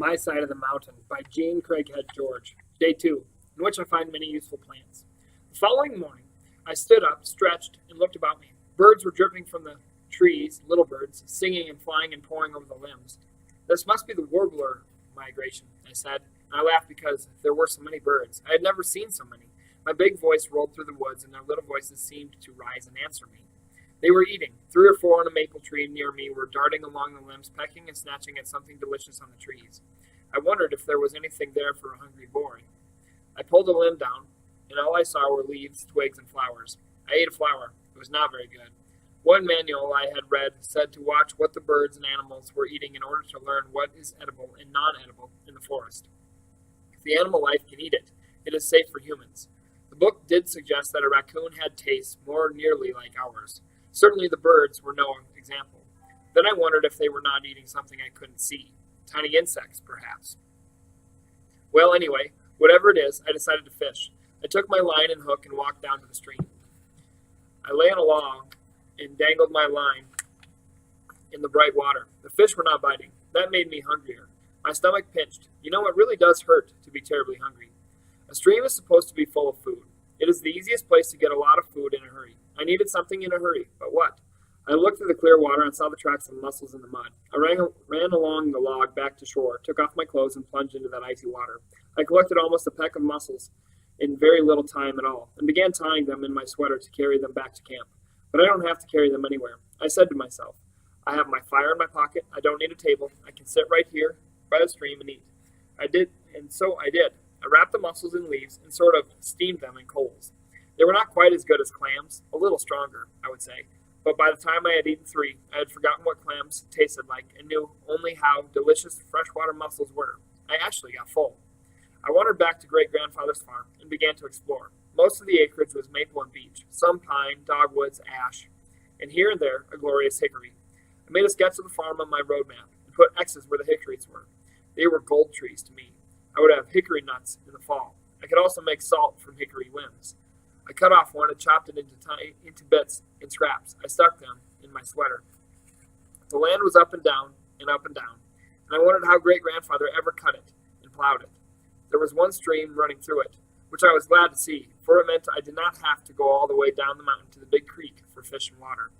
My Side of the Mountain by Jean Craighead George. Day 2, in which I find many useful plants. The following morning, I stood up, stretched, and looked about me. Birds were dripping from the trees, little birds, singing and flying and pouring over the limbs. This must be the warbler migration, I said, and I laughed because there were so many birds. I had never seen so many. My big voice rolled through the woods, and their little voices seemed to rise and answer me. They were eating. 3 or 4 on a maple tree near me were darting along the limbs, pecking and snatching at something delicious on the trees. I wondered if there was anything there for a hungry boy. I pulled a limb down, and all I saw were leaves, twigs, and flowers. I ate a flower. It was not very good. One manual I had read said to watch what the birds and animals were eating in order to learn what is edible and non-edible in the forest. If the animal life can eat it, it is safe for humans. The book did suggest that a raccoon had tastes more nearly like ours. Certainly the birds were no example. Then I wondered if they were not eating something I couldn't see. Tiny insects, perhaps. Well, anyway, whatever it is, I decided to fish. I took my line and hook and walked down to the stream. I lay on a log and dangled my line in the bright water. The fish were not biting. That made me hungrier. My stomach pinched. You know, it really does hurt to be terribly hungry. A stream is supposed to be full of food. It is the easiest place to get a lot of food in a hurry. I needed something in a hurry, but what? I looked through the clear water and saw the tracks of mussels in the mud. I ran along the log back to shore, took off my clothes, and plunged into that icy water. I collected almost a peck of mussels in very little time at all, and began tying them in my sweater to carry them back to camp. But I don't have to carry them anywhere. I said to myself, I have my fire in my pocket. I don't need a table. I can sit right here by the stream and eat. I did. I wrapped the mussels in leaves and sort of steamed them in coals. They were not quite as good as clams, a little stronger, I would say. But by the time I had eaten 3, I had forgotten what clams tasted like and knew only how delicious freshwater mussels were. I actually got full. I wandered back to great-grandfather's farm and began to explore. Most of the acreage was maple and beech, some pine, dogwoods, ash, and here and there a glorious hickory. I made a sketch of the farm on my road map and put X's where the hickories were. They were gold trees to me. I would have hickory nuts in the fall. I could also make salt from hickory limbs. I cut off one and chopped it into bits and scraps. I stuck them in my sweater. The land was up and down, and I wondered how great-grandfather ever cut it and plowed it. There was one stream running through it, which I was glad to see, for it meant I did not have to go all the way down the mountain to the big creek for fish and water.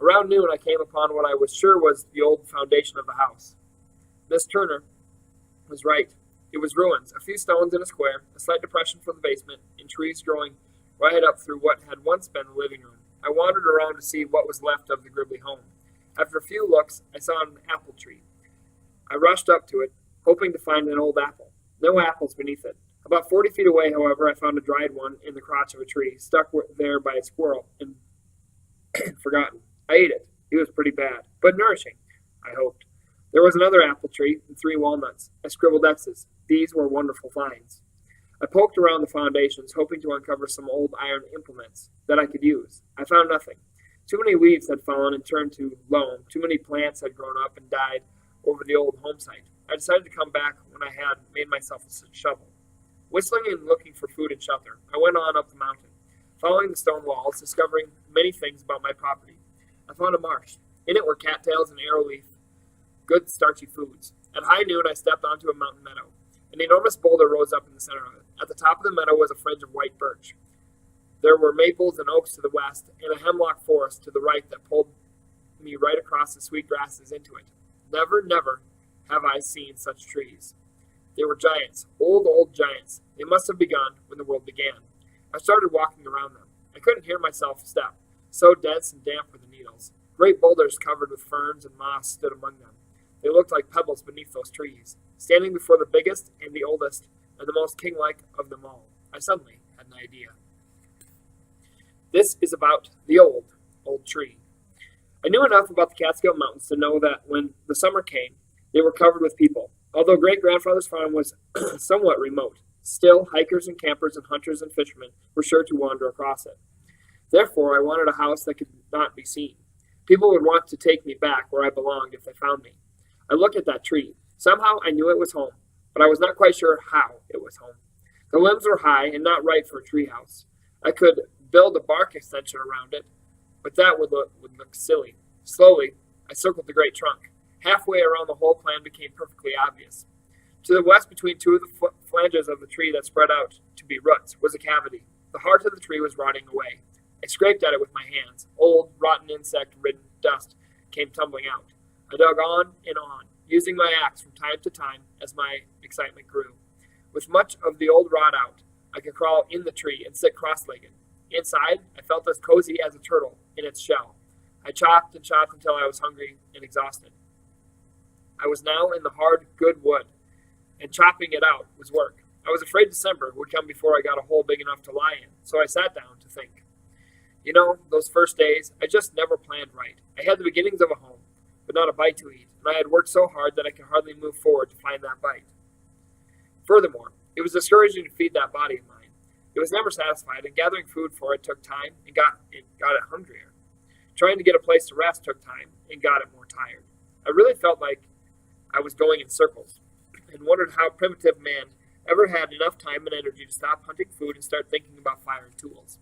Around noon I came upon what I was sure was the old foundation of the house. Miss Turner was right. It was ruins, a few stones in a square, a slight depression from the basement, and trees growing right up through what had once been the living room. I wandered around to see what was left of the Gribley home. After a few looks, I saw an apple tree. I rushed up to it, hoping to find an old apple. No apples beneath it. About 40 feet away, however, I found a dried one in the crotch of a tree, stuck there by a squirrel, and forgotten. I ate it. It was pretty bad, but nourishing, I hoped. There was another apple tree and 3 walnuts. I scribbled X's. These were wonderful finds. I poked around the foundations, hoping to uncover some old iron implements that I could use. I found nothing. Too many leaves had fallen and turned to loam. Too many plants had grown up and died over the old home site. I decided to come back when I had made myself a shovel. Whistling and looking for food and shelter, I went on up the mountain, following the stone walls, discovering many things about my property. I found a marsh. In it were cattails and arrowleaf, good starchy foods. At high noon, I stepped onto a mountain meadow. An enormous boulder rose up in the center of it. At the top of the meadow was a fringe of white birch. There were maples and oaks to the west, and a hemlock forest to the right that pulled me right across the sweet grasses into it. Never, never have I seen such trees. They were giants, old giants. They must have begun when the world began. I started walking around them. I couldn't hear myself step, so dense and damp were the needles. Great boulders covered with ferns and moss stood among them. They looked like pebbles beneath those trees. Standing before the biggest and the oldest and the most king-like of them all, I suddenly had an idea. This is about the old tree. I knew enough about the Catskill Mountains to know that when the summer came, they were covered with people. Although great-grandfather's farm was somewhat remote, still hikers and campers and hunters and fishermen were sure to wander across it. Therefore, I wanted a house that could not be seen. People would want to take me back where I belonged if they found me. I looked at that tree. Somehow I knew it was home, but I was not quite sure how it was home. The limbs were high and not right for a treehouse. I could build a bark extension around it, but that would look silly. Slowly, I circled the great trunk. Halfway around, the whole plan became perfectly obvious. To the west, between two of the flanges of the tree that spread out to be roots, was a cavity. The heart of the tree was rotting away. I scraped at it with my hands. Old, rotten, insect-ridden dust came tumbling out. I dug on and on, using my axe from time to time as my excitement grew. With much of the old rot out, I could crawl in the tree and sit cross-legged. Inside, I felt as cozy as a turtle in its shell. I chopped and chopped until I was hungry and exhausted. I was now in the hard, good wood, and chopping it out was work. I was afraid December would come before I got a hole big enough to lie in, so I sat down to think. You know, those first days, I just never planned right. I had the beginnings of a home, but not a bite to eat, and I had worked so hard that I could hardly move forward to find that bite. Furthermore, it was discouraging to feed that body of mine. It was never satisfied, and gathering food for it took time and got it hungrier. Trying to get a place to rest took time and got it more tired. I really felt like I was going in circles, and wondered how primitive man ever had enough time and energy to stop hunting food and start thinking about fire and tools.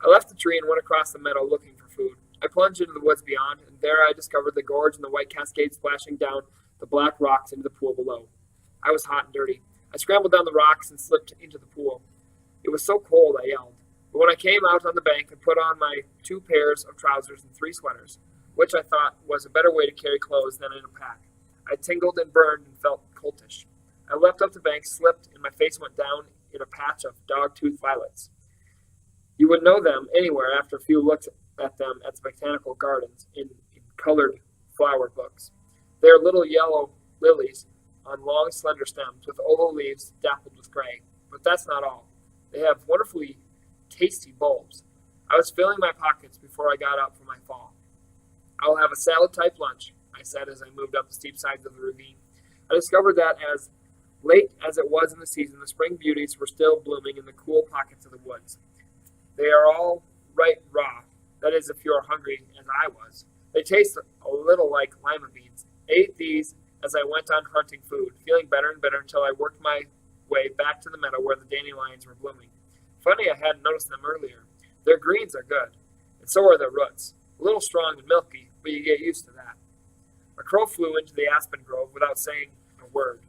I left the tree and went across the meadow looking for food. I plunged into the woods beyond, and there I discovered the gorge and the white cascade splashing down the black rocks into the pool below. I was hot and dirty. I scrambled down the rocks and slipped into the pool. It was so cold, I yelled. But when I came out on the bank and put on my 2 pairs of trousers and 3 sweaters, which I thought was a better way to carry clothes than in a pack, I tingled and burned and felt coltish. I leapt up the bank, slipped, and my face went down in a patch of dog-tooth violets. You would know them anywhere after a few looks at them at the botanical gardens in colored flower books. They are little yellow lilies on long, slender stems with oval leaves dappled with gray. But that's not all. They have wonderfully tasty bulbs. I was filling my pockets before I got up from my fall. I'll have a salad-type lunch, I said as I moved up the steep sides of the ravine. I discovered that as late as it was in the season, the spring beauties were still blooming in the cool pockets of the woods. They are all right raw, that is if you are hungry, as I was. They taste a little like lima beans. I ate these as I went on hunting food, feeling better and better until I worked my way back to the meadow where the dandelions were blooming. Funny I hadn't noticed them earlier. Their greens are good, and so are their roots. A little strong and milky, but you get used to that. A crow flew into the aspen grove without saying a word.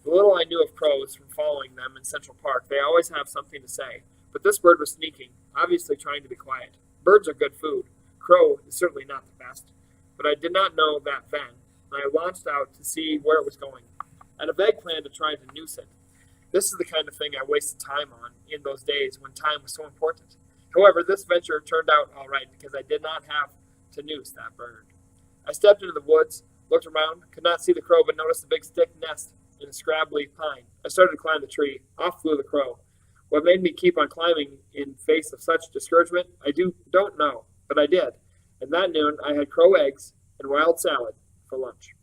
The little I knew of crows from following them in Central Park, they always have something to say, but this bird was sneaking, obviously trying to be quiet. Birds are good food. Crow is certainly not the best, but I did not know that then, and I launched out to see where it was going. I had a vague plan to try to noose it. This is the kind of thing I wasted time on in those days when time was so important. However, this venture turned out all right because I did not have to noose that bird. I stepped into the woods, looked around, could not see the crow, but noticed a big stick nest in a scrabbly pine. I started to climb the tree. Off flew the crow. What made me keep on climbing in face of such discouragement, I don't know, but I did. And that noon, I had crow eggs and wild salad for lunch.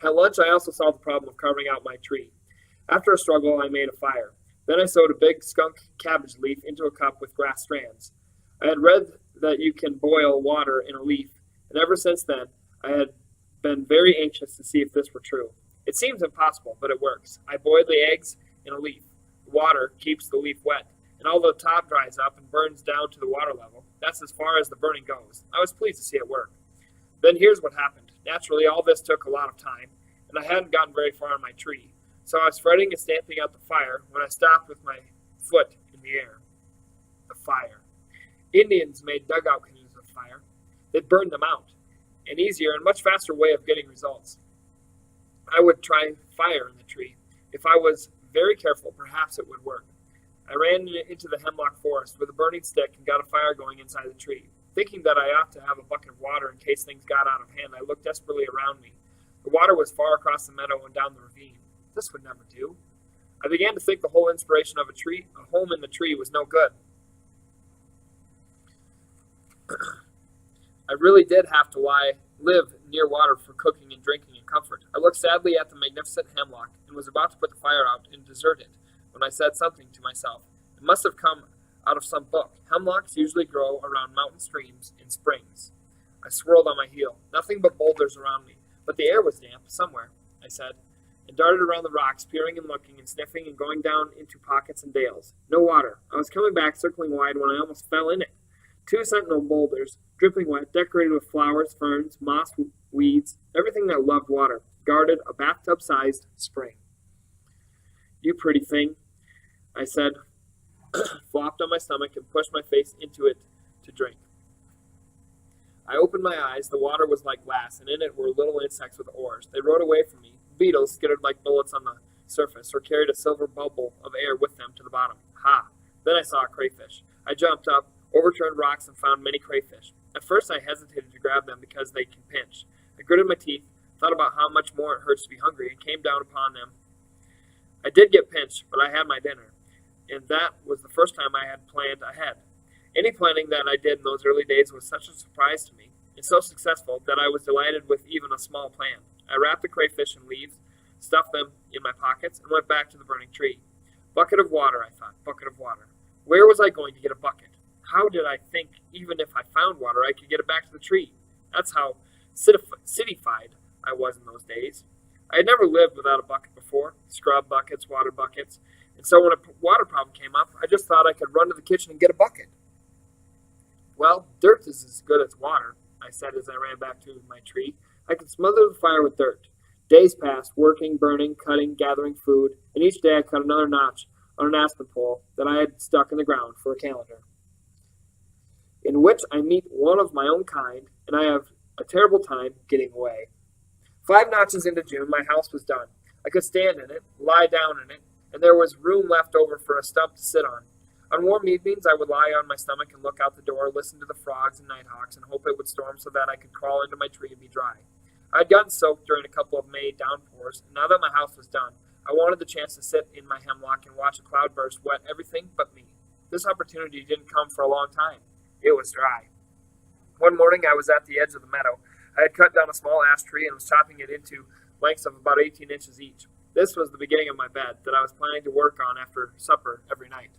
At lunch, I also solved the problem of carving out my tree. After a struggle, I made a fire. Then I sewed a big skunk cabbage leaf into a cup with grass strands. I had read that you can boil water in a leaf, and ever since then, I had been very anxious to see if this were true. It seems impossible, but it works. I boiled the eggs in a leaf. The water keeps the leaf wet, and although the top dries up and burns down to the water level, that's as far as the burning goes. I was pleased to see it work. Then here's what happened. Naturally, all this took a lot of time, and I hadn't gotten very far on my tree. So I was fretting and stamping out the fire when I stopped with my foot in the air. The fire. Indians made dugout canoes with fire. They burned them out. An easier and much faster way of getting results. I would try fire in the tree. If I was very careful, perhaps it would work. I ran into the hemlock forest with a burning stick and got a fire going inside the tree. Thinking that I ought to have a bucket of water in case things got out of hand, I looked desperately around me. The water was far across the meadow and down the ravine. This would never do. I began to think the whole inspiration of a home in the tree was no good. I really did have to live near water for cooking and drinking and comfort. I looked sadly at the magnificent hemlock and was about to put the fire out and desert it when I said something to myself. It must have come out of some book. Hemlocks usually grow around mountain streams in springs. I swirled on my heel. Nothing but boulders around me. But the air was damp somewhere, I said, and darted around the rocks, peering and looking and sniffing and going down into pockets and dales. No water. I was coming back, circling wide, when I almost fell in it. 2 sentinel boulders, dripping wet, decorated with flowers, ferns, moss, weeds, everything that loved water, guarded a bathtub-sized spring. You pretty thing, I said, flopped on my stomach and pushed my face into it to drink. I opened my eyes. The water was like glass, and in it were little insects with oars. They rowed away from me. Beetles skittered like bullets on the surface, or carried a silver bubble of air with them to the bottom. Ha! Then I saw a crayfish. I jumped up, overturned rocks, and found many crayfish. At first I hesitated to grab them because they can pinch. I gritted my teeth, thought about how much more it hurts to be hungry, and came down upon them. I did get pinched, but I had my dinner, and that was the first time I had planned ahead. Any planning that I did in those early days was such a surprise to me, and so successful that I was delighted with even a small plan. I wrapped the crayfish in leaves, stuffed them in my pockets, and went back to the burning tree. Bucket of water, I thought, bucket of water. Where was I going to get a bucket? How did I think, even if I found water, I could get it back to the tree? That's how cityfied I was in those days. I had never lived without a bucket before, scrub buckets, water buckets, and so when a water problem came up, I just thought I could run to the kitchen and get a bucket. Well, dirt is as good as water, I said as I ran back to my tree. I could smother the fire with dirt. Days passed, working, burning, cutting, gathering food, and each day I cut another notch on an aspen pole that I had stuck in the ground for a calendar, in which I meet one of my own kind, and I have a terrible time getting away. 5 notches into June, my house was done. I could stand in it, lie down in it, and there was room left over for a stump to sit on. On warm evenings, I would lie on my stomach and look out the door, listen to the frogs and nighthawks, and hope it would storm so that I could crawl into my tree and be dry. I had gotten soaked during a couple of May downpours, and now that my house was done, I wanted the chance to sit in my hemlock and watch a cloudburst wet everything but me. This opportunity didn't come for a long time. It was dry. One morning, I was at the edge of the meadow. I had cut down a small ash tree and was chopping it into lengths of about 18 inches each. This was the beginning of my bed that I was planning to work on after supper every night.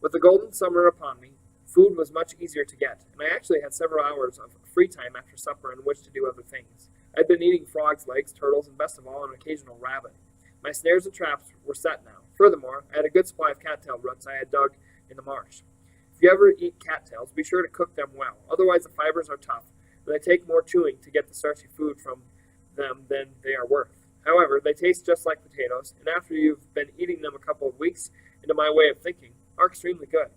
With the golden summer upon me, food was much easier to get, and I actually had several hours of free time after supper in which to do other things. I had been eating frogs' legs, turtles, and best of all, an occasional rabbit. My snares and traps were set now. Furthermore, I had a good supply of cattail roots I had dug in the marsh. If you ever eat cattails, be sure to cook them well. Otherwise, the fibers are tough, and they take more chewing to get the starchy food from them than they are worth. However, they taste just like potatoes, and after you've been eating them a couple of weeks, into my way of thinking, are extremely good.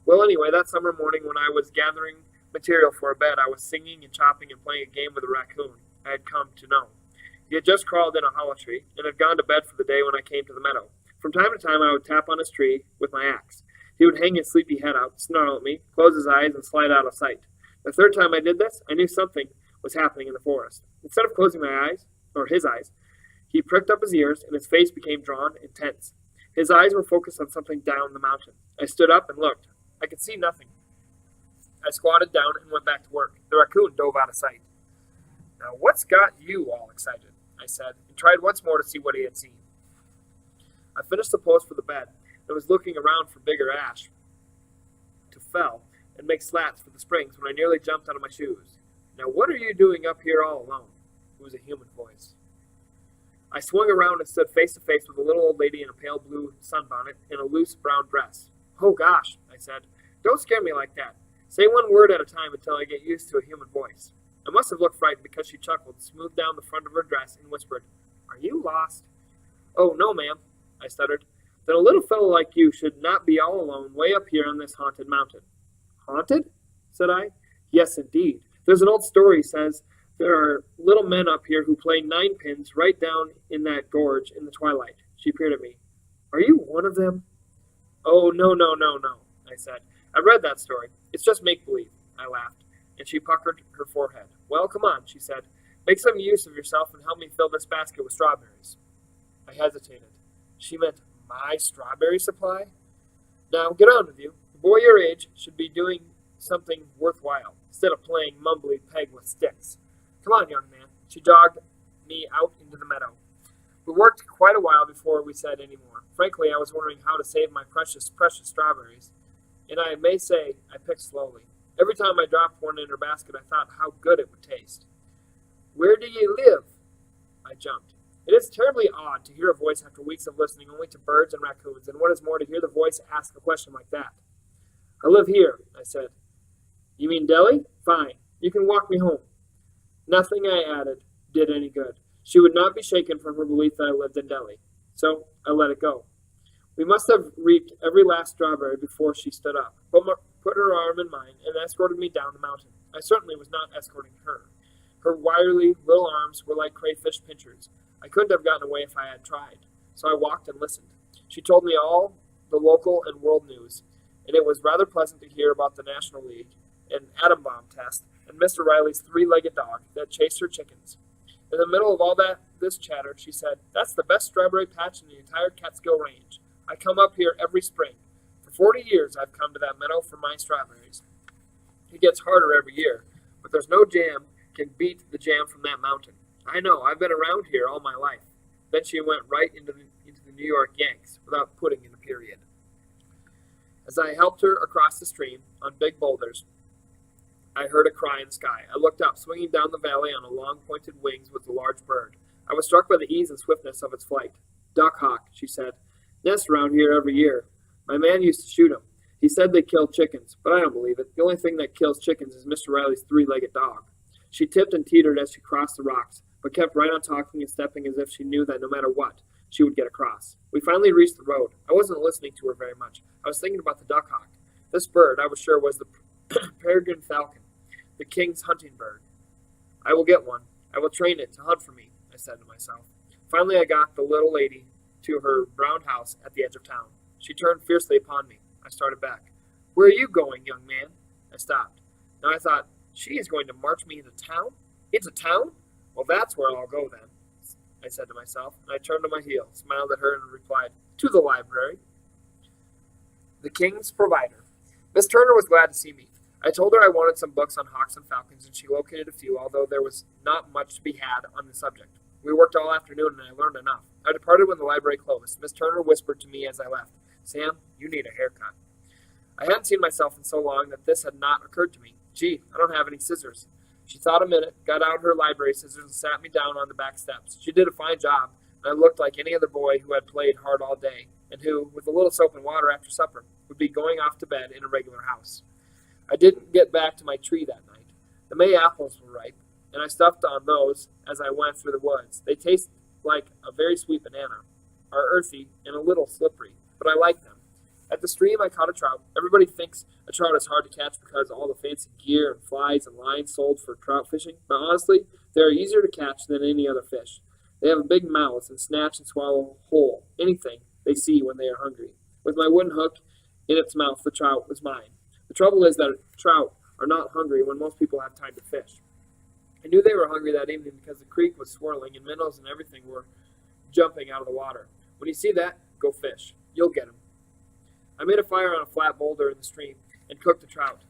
Well, anyway, that summer morning when I was gathering material for a bed, I was singing and chopping and playing a game with a raccoon I had come to know. He had just crawled in a hollow tree and had gone to bed for the day when I came to the meadow. From time to time, I would tap on his tree with my axe. He would hang his sleepy head out, snarl at me, close his eyes, and slide out of sight. The third time I did this, I knew something was happening in the forest. Instead of closing my eyes, or his eyes, he pricked up his ears, and his face became drawn and tense. His eyes were focused on something down the mountain. I stood up and looked. I could see nothing. I squatted down and went back to work. The raccoon dove out of sight. "Now, what's got you all excited?" I said, and tried once more to see what he had seen. I finished the post for the bed and was looking around for bigger ash to fell and make slats for the springs when I nearly jumped out of my shoes. "Now, what are you doing up here all alone?" It was a human voice. I swung around and stood face to face with a little old lady in a pale blue sunbonnet and a loose brown dress. "Oh, gosh," I said. "Don't scare me like that. Say one word at a time until I get used to a human voice." I must have looked frightened because she chuckled, smoothed down the front of her dress, and whispered, "Are you lost?" "Oh, no, ma'am," I stuttered. "Then a little fellow like you should not be all alone way up here on this haunted mountain." "Haunted?" said I. "Yes, indeed. There's an old story says there are little men up here who play ninepins right down in that gorge in the twilight." She peered at me. "Are you one of them?" "Oh, no, I said. "I've read that story. It's just make-believe." I laughed, and she puckered her forehead. "Well, come on," she said. "Make some use of yourself and help me fill this basket with strawberries." I hesitated. She meant my strawberry supply? "Now, get on with you. A boy your age should be doing something worthwhile, instead of playing mumbly peg with sticks. Come on, young man." She jogged me out into the meadow. We worked quite a while before we said any more. Frankly, I was wondering how to save my precious strawberries, and I may say I picked slowly. Every time I dropped one in her basket, I thought how good it would taste. "Where do you live?" I jumped. It is terribly odd to hear a voice after weeks of listening only to birds and raccoons, and what is more, to hear the voice ask a question like that. "I live here," I said. You mean Delhi? Fine. You can walk me home. Nothing I added did any good. She would not be shaken from her belief that I lived in Delhi. So I let it go. We must have reaped every last strawberry before she stood up, put her arm in mine, and escorted me down the mountain. I certainly was not escorting her. Her wiry little arms were like crayfish pincers. I couldn't have gotten away if I had tried. So I walked and listened. She told me all the local and world news, and it was rather pleasant to hear about the National League, an atom bomb test, and Mr. Riley's three-legged dog that chased her chickens. In the middle of all this chatter, she said, "That's the best strawberry patch in the entire Catskill Range. I come up here every spring. For 40 years I've come to that meadow for my strawberries. It gets harder every year, but there's no jam can beat the jam from that mountain. I know, I've been around here all my life." Then she went right into the New York Yanks without putting in a period. As I helped her across the stream on big boulders, I heard a cry in the sky. I looked up. Swinging down the valley on a long pointed wings was a large bird. I was struck by the ease and swiftness of its flight. "Duck hawk," she said. "Nest around here every year. My man used to shoot 'em. He said they kill chickens, but I don't believe it. The only thing that kills chickens is Mr. Riley's three-legged dog." She tipped and teetered as she crossed the rocks, but kept right on talking and stepping as if she knew that no matter what, she would get across. We finally reached the road. I wasn't listening to her very much. I was thinking about the duck hawk. This bird, I was sure, was the peregrine falcon, the king's hunting bird. "I will get one. I will train it to hunt for me," I said to myself. Finally, I got the little lady to her brown house at the edge of town. She turned fiercely upon me. I started back. "Where are you going, young man?" I stopped. Now I thought, she is going to march me into town? Into town? Well, that's where I'll go then, I said to myself, and I turned on my heel, smiled at her, and replied, "To the library." The King's Provider. Miss Turner was glad to see me. I told her I wanted some books on hawks and falcons, and she located a few, although there was not much to be had on the subject. We worked all afternoon, and I learned enough. I departed when the library closed. Miss Turner whispered to me as I left, "Sam, you need a haircut." I hadn't seen myself in so long that this had not occurred to me. Gee, I don't have any scissors. She thought a minute, got out her library scissors, and sat me down on the back steps. She did a fine job, and I looked like any other boy who had played hard all day, and who, with a little soap and water after supper, would be going off to bed in a regular house. I didn't get back to my tree that night. The May apples were ripe, and I stuffed on those as I went through the woods. They taste like a very sweet banana, are earthy and a little slippery, but I like them. At the stream, I caught a trout. Everybody thinks a trout is hard to catch because of all the fancy gear and flies and lines sold for trout fishing, but honestly, they are easier to catch than any other fish. They have big mouths and snatch and swallow whole anything they see when they are hungry. With my wooden hook in its mouth, the trout was mine. The trouble is that trout are not hungry when most people have time to fish. I knew they were hungry that evening because the creek was swirling and minnows and everything were jumping out of the water. When you see that, go fish. You'll get 'em. I made a fire on a flat boulder in the stream and cooked the trout.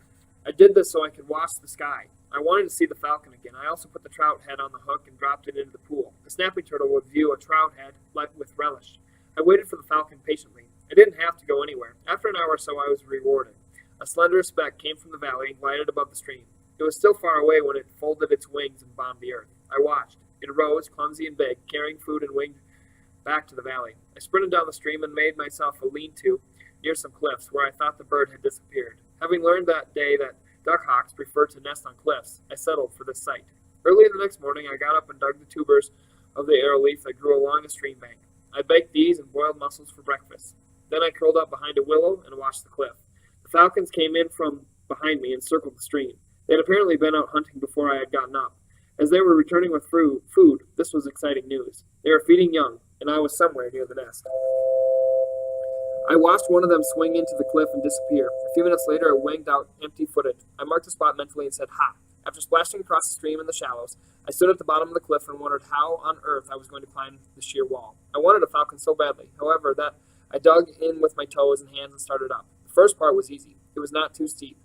I did this so I could watch the sky. I wanted to see the falcon again. I also put the trout head on the hook and dropped it into the pool. A snapping turtle would view a trout head with relish. I waited for the falcon patiently. I didn't have to go anywhere. After an hour or so, I was rewarded. A slender speck came from the valley and glided above the stream. It was still far away when it folded its wings and bombed the earth. I watched. It arose, clumsy and big, carrying food and winged back to the valley. I sprinted down the stream and made myself a lean-to near some cliffs where I thought the bird had disappeared. Having learned that day that duck hawks prefer to nest on cliffs, I settled for this site. Early the next morning, I got up and dug the tubers of the arrow leaf that grew along a stream bank. I baked these and boiled mussels for breakfast. Then I curled up behind a willow and watched the cliff. The falcons came in from behind me and circled the stream. They had apparently been out hunting before I had gotten up. As they were returning with food, this was exciting news. They were feeding young, and I was somewhere near the nest. I watched one of them swing into the cliff and disappear. A few minutes later, it winged out empty-footed. I marked the spot mentally and said, "Ha!" After splashing across the stream in the shallows, I stood at the bottom of the cliff and wondered how on earth I was going to climb the sheer wall. I wanted a falcon so badly, however, that I dug in with my toes and hands and started up. The first part was easy. It was not too steep.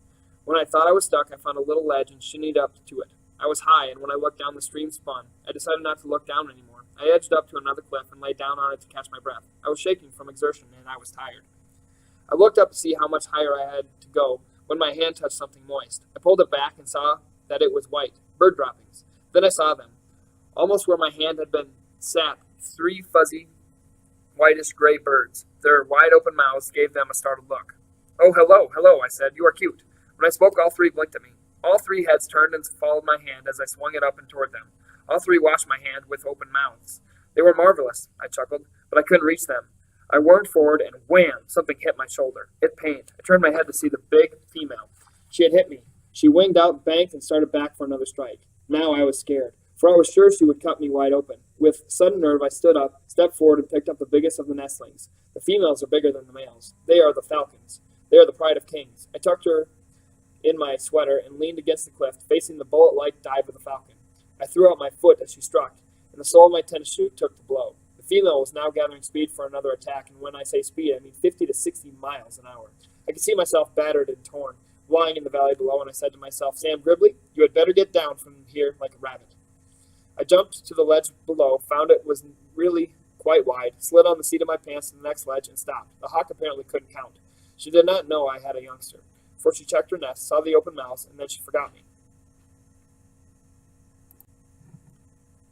When I thought I was stuck, I found a little ledge and shinnied up to it. I was high, and when I looked down, the stream spun. I decided not to look down anymore. I edged up to another cliff and lay down on it to catch my breath. I was shaking from exertion, and I was tired. I looked up to see how much higher I had to go when my hand touched something moist. I pulled it back and saw that it was white, bird droppings. Then I saw them. Almost where my hand had been sat, 3 fuzzy, whitish-gray birds. Their wide-open mouths gave them a startled look. "Oh, hello, hello," I said. "You are cute." When I spoke, all 3 blinked at me. All three heads turned and followed my hand as I swung it up and toward them. All three watched my hand with open mouths. They were marvelous, I chuckled, but I couldn't reach them. I whirled forward and wham! Something hit my shoulder. It pained. I turned my head to see the big female. She had hit me. She winged out, banked, and started back for another strike. Now I was scared, for I was sure she would cut me wide open. With sudden nerve, I stood up, stepped forward, and picked up the biggest of the nestlings. The females are bigger than the males. They are the falcons. They are the pride of kings. I tucked her in my sweater and leaned against the cliff, facing the bullet-like dive of the falcon. I threw out my foot as she struck, and the sole of my tennis shoe took the blow. The female was now gathering speed for another attack, and when I say speed, I mean 50 to 60 miles an hour. I could see myself battered and torn, lying in the valley below, and I said to myself, Sam Gribley, you had better get down from here like a rabbit. I jumped to the ledge below, found it was really quite wide, slid on the seat of my pants to the next ledge, and stopped. The hawk apparently couldn't count. She did not know I had a youngster, for she checked her nest, saw the open mouths, and then she forgot me.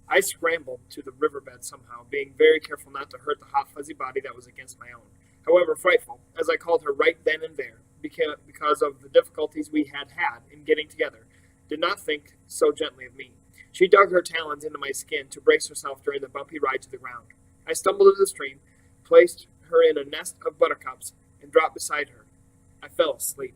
I scrambled to the riverbed somehow, being very careful not to hurt the hot, fuzzy body that was against my own. However frightful, as I called her right then and there, because of the difficulties we had had in getting together, did not think so gently of me. She dug her talons into my skin to brace herself during the bumpy ride to the ground. I stumbled into the stream, placed her in a nest of buttercups, and dropped beside her. I fell asleep.